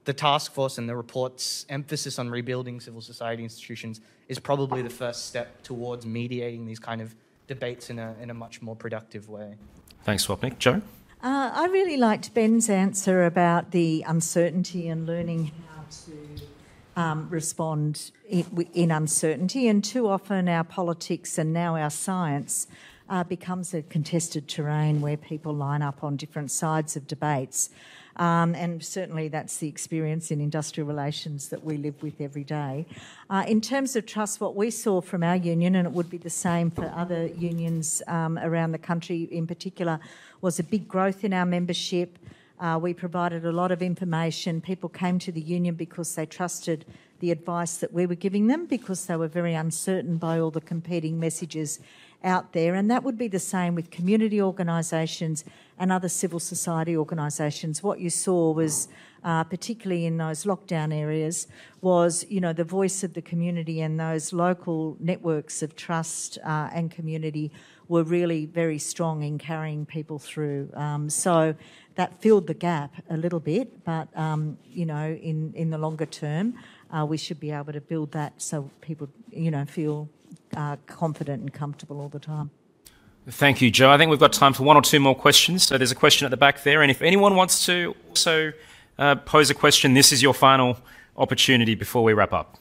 [SPEAKER 5] the task force and the report's emphasis on rebuilding civil society institutions is probably the first step towards mediating these kind of debates in a much more productive way. Thanks,
[SPEAKER 1] Swapnik. Jo?
[SPEAKER 7] I really liked Ben's answer about the uncertainty and learning how to respond in uncertainty, and too often our politics and now our science becomes a contested terrain where people line up on different sides of debates, and certainly that's the experience in industrial relations that we live with every day. In terms of trust, what we saw from our union, and it would be the same for other unions around the country in particular, was a big growth in our membership. We provided a lot of information. People came to the union because they trusted the advice that we were giving them, because they were very uncertain by all the competing messages out there. And that would be the same with community organisations and other civil society organisations. What you saw was, particularly in those lockdown areas, was, the voice of the community, and those local networks of trust and community were really very strong in carrying people through. So that filled the gap a little bit, but, in the longer term, we should be able to build that so people, feel confident and comfortable all the time.
[SPEAKER 1] Thank you, Jo. I think we've got time for one or two more questions. So there's a question at the back there, and if anyone wants to also pose a question, this is your final opportunity before we wrap up.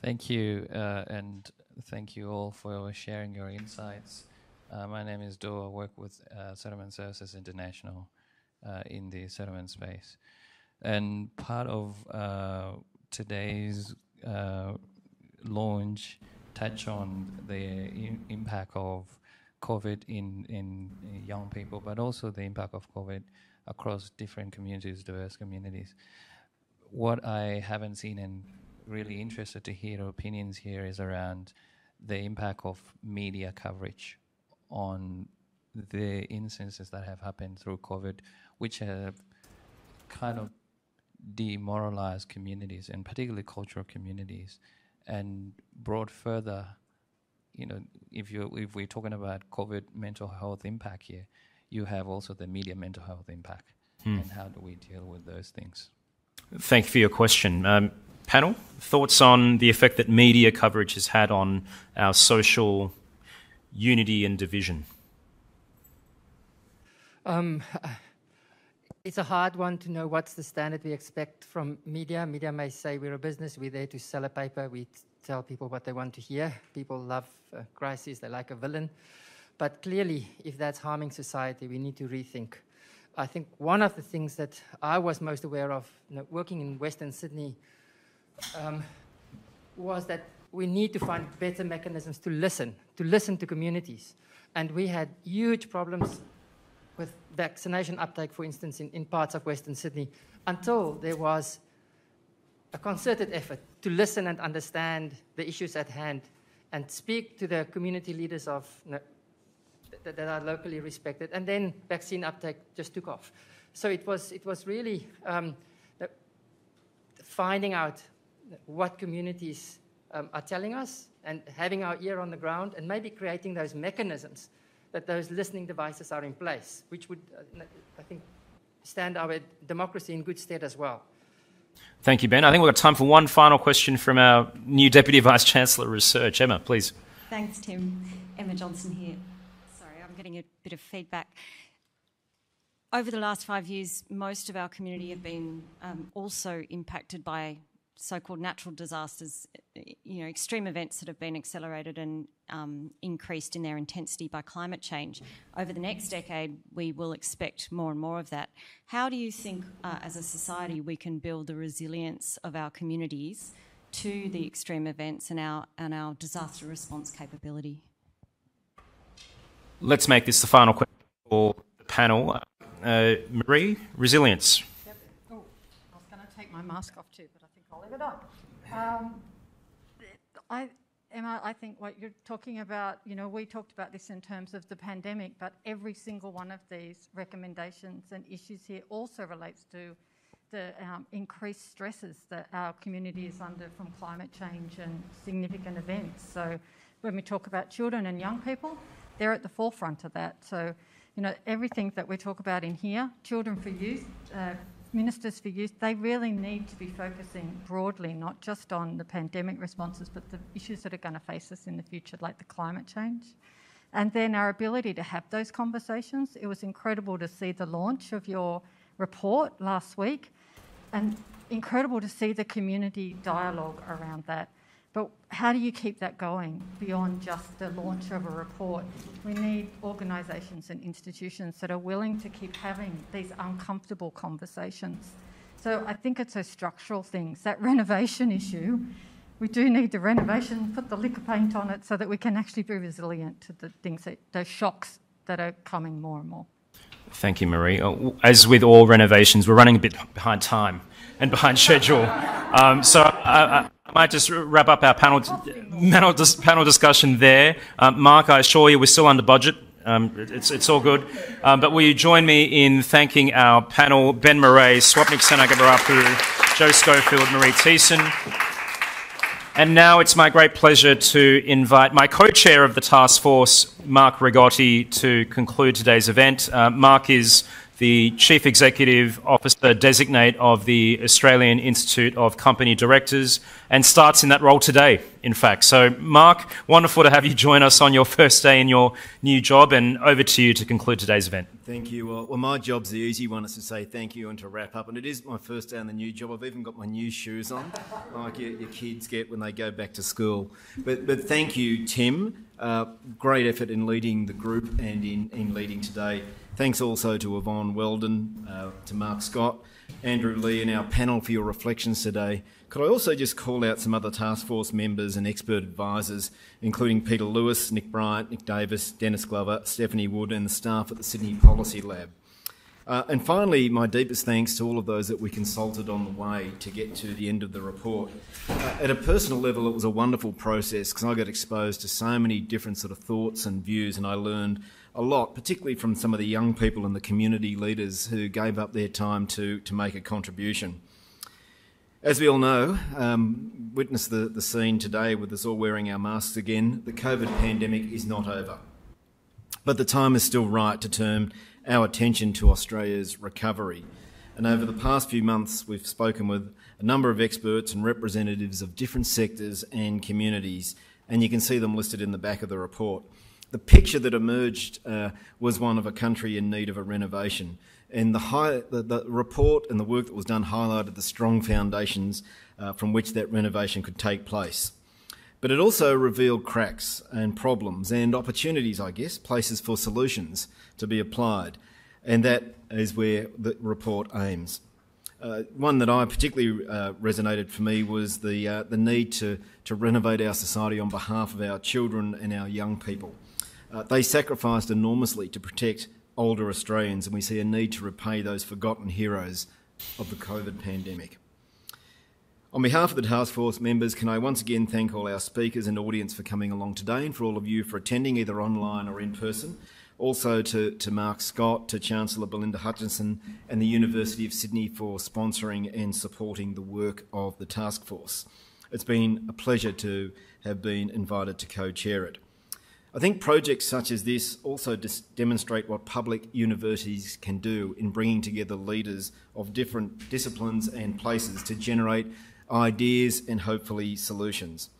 [SPEAKER 11] Thank you, and thank you all for sharing your insights. My name is Do. I work with Settlement Services International in the settlement space. And part of today's launch touch on the impact of COVID in young people, but also the impact of COVID across different communities, diverse communities. What I haven't seen and really interested to hear opinions here is around the impact of media coverage on the instances that have happened through COVID, which have kind of demoralized communities, and particularly cultural communities, and brought further, if we're talking about COVID mental health impact here, you have also the media mental health impact. And how do we deal with those things?
[SPEAKER 1] Thank you for your question. Panel, thoughts on the effect that media coverage has had on our social unity and division?
[SPEAKER 6] It's a hard one to know what's the standard we expect from media. Media may say we're a business, we're there to sell a paper, we tell people what they want to hear. People love a crisis, they like a villain. But clearly, if that's harming society, we need to rethink. I think one of the things that I was most aware of, working in Western Sydney, was that we need to find better mechanisms to listen to communities. And we had huge problems with vaccination uptake, for instance, in parts of Western Sydney, until there was a concerted effort to listen and understand the issues at hand and speak to the community leaders that are locally respected, and then vaccine uptake just took off. So it was really finding out what communities are telling us and having our ear on the ground and maybe creating those mechanisms that those listening devices are in place, which would, I think, stand our democracy in good stead as well.
[SPEAKER 1] Thank you, Ben. I think we've got time for one final question from our new Deputy Vice-Chancellor of Research. Emma, please.
[SPEAKER 12] Thanks, Tim. Emma Johnson here. Sorry, I'm getting a bit of feedback. Over the last 5 years, most of our community have been also impacted by so-called natural disasters, extreme events that have been accelerated and increased in their intensity by climate change. Over the next decade, we will expect more and more of that. How do you think, as a society, we can build the resilience of our communities to the extreme events and our disaster response capability?
[SPEAKER 1] Let's make this the final question for the panel. Marie, resilience.
[SPEAKER 8] Yep. Oh, I was going to take my mask off too, but I think I'll leave it on. Emma, I think what you're talking about, we talked about this in terms of the pandemic, but every single one of these recommendations and issues here also relates to the increased stresses that our community is under from climate change and significant events. So when we talk about children and young people, they're at the forefront of that. So, everything that we talk about in here, children for youth, ministers for youth, they really need to be focusing broadly, not just on the pandemic responses, but the issues that are going to face us in the future, like the climate change. And then our ability to have those conversations. It was incredible to see the launch of your report last week, and incredible to see the community dialogue around that. But how do you keep that going beyond just the launch of a report? We need organisations and institutions that are willing to keep having these uncomfortable conversations. So I think it's those structural things. That renovation issue, we do need the renovation, put the liquor paint on it so that we can actually be resilient to the things, those shocks that are coming more and more.
[SPEAKER 1] Thank you, Marie. As with all renovations, we're running a bit behind time and behind schedule. So I might just wrap up our panel discussion there. Mark, I assure you we're still under budget. It's all good. But will you join me in thanking our panel, Ben Murray, Swapnik Senagabarapu, Joe Schofield, Marie Thiessen. And now it's my great pleasure to invite my co-chair of the task force, Mark Rigotti, to conclude today's event. Mark is the Chief Executive Officer Designate of the Australian Institute of Company Directors and starts in that role today, in fact. So, Mark, wonderful to have you join us on your first day in your new job, and over to you to conclude today's event.
[SPEAKER 13] Thank you. Well, my job's the easy one, is to say thank you and to wrap up. And it is my first day on the new job. I've even got my new shoes on, like your kids get when they go back to school. But thank you, Tim. Great effort in leading the group and in leading today. Thanks also to Yvonne Weldon, to Mark Scott, Andrew Lee and our panel for your reflections today. Could I also just call out some other task force members and expert advisors, including Peter Lewis, Nick Bryant, Nick Davis, Dennis Glover, Stephanie Wood and the staff at the Sydney Policy Lab. And finally, my deepest thanks to all of those that we consulted on the way to get to the end of the report. At a personal level, it was a wonderful process because I got exposed to so many different sort of thoughts and views, and I learned a lot, particularly from some of the young people and the community leaders who gave up their time to make a contribution. As we all know, witness the scene today with us all wearing our masks again, the COVID pandemic is not over. But the time is still right to turn our attention to Australia's recovery. And over the past few months, we've spoken with a number of experts and representatives of different sectors and communities, and you can see them listed in the back of the report. The picture that emerged was one of a country in need of a renovation. And the report and the work that was done highlighted the strong foundations from which that renovation could take place. But it also revealed cracks and problems and opportunities, I guess, places for solutions to be applied. And that is where the report aims. One that I particularly resonated for me was the need to renovate our society on behalf of our children and our young people. They sacrificed enormously to protect older Australians, and we see a need to repay those forgotten heroes of the COVID pandemic. On behalf of the Taskforce members, can I once again thank all our speakers and audience for coming along today, and for all of you for attending either online or in person. Also to Mark Scott, to Chancellor Belinda Hutchinson and the University of Sydney for sponsoring and supporting the work of the Taskforce. It's been a pleasure to have been invited to co-chair it. I think projects such as this also demonstrate what public universities can do in bringing together leaders of different disciplines and places to generate ideas and hopefully solutions.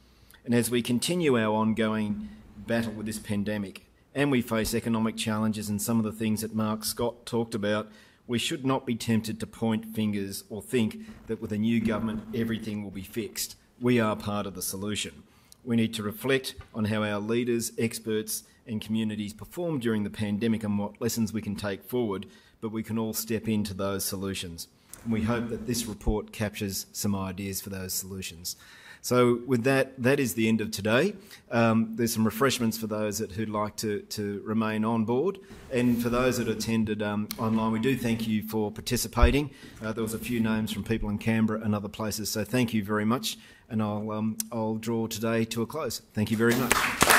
[SPEAKER 13] And as we continue our ongoing battle with this pandemic and we face economic challenges and some of the things that Mark Scott talked about, we should not be tempted to point fingers or think that with a new government everything will be fixed. We are part of the solution. We need to reflect on how our leaders, experts and communities performed during the pandemic and what lessons we can take forward, but we can all step into those solutions. And we hope that this report captures some ideas for those solutions. So with that, that is the end of today. There's some refreshments for those who'd like to remain on board. And for those that attended online, we do thank you for participating. There was a few names from people in Canberra and other places, so thank you very much. And I'll draw today to a close. Thank you very much.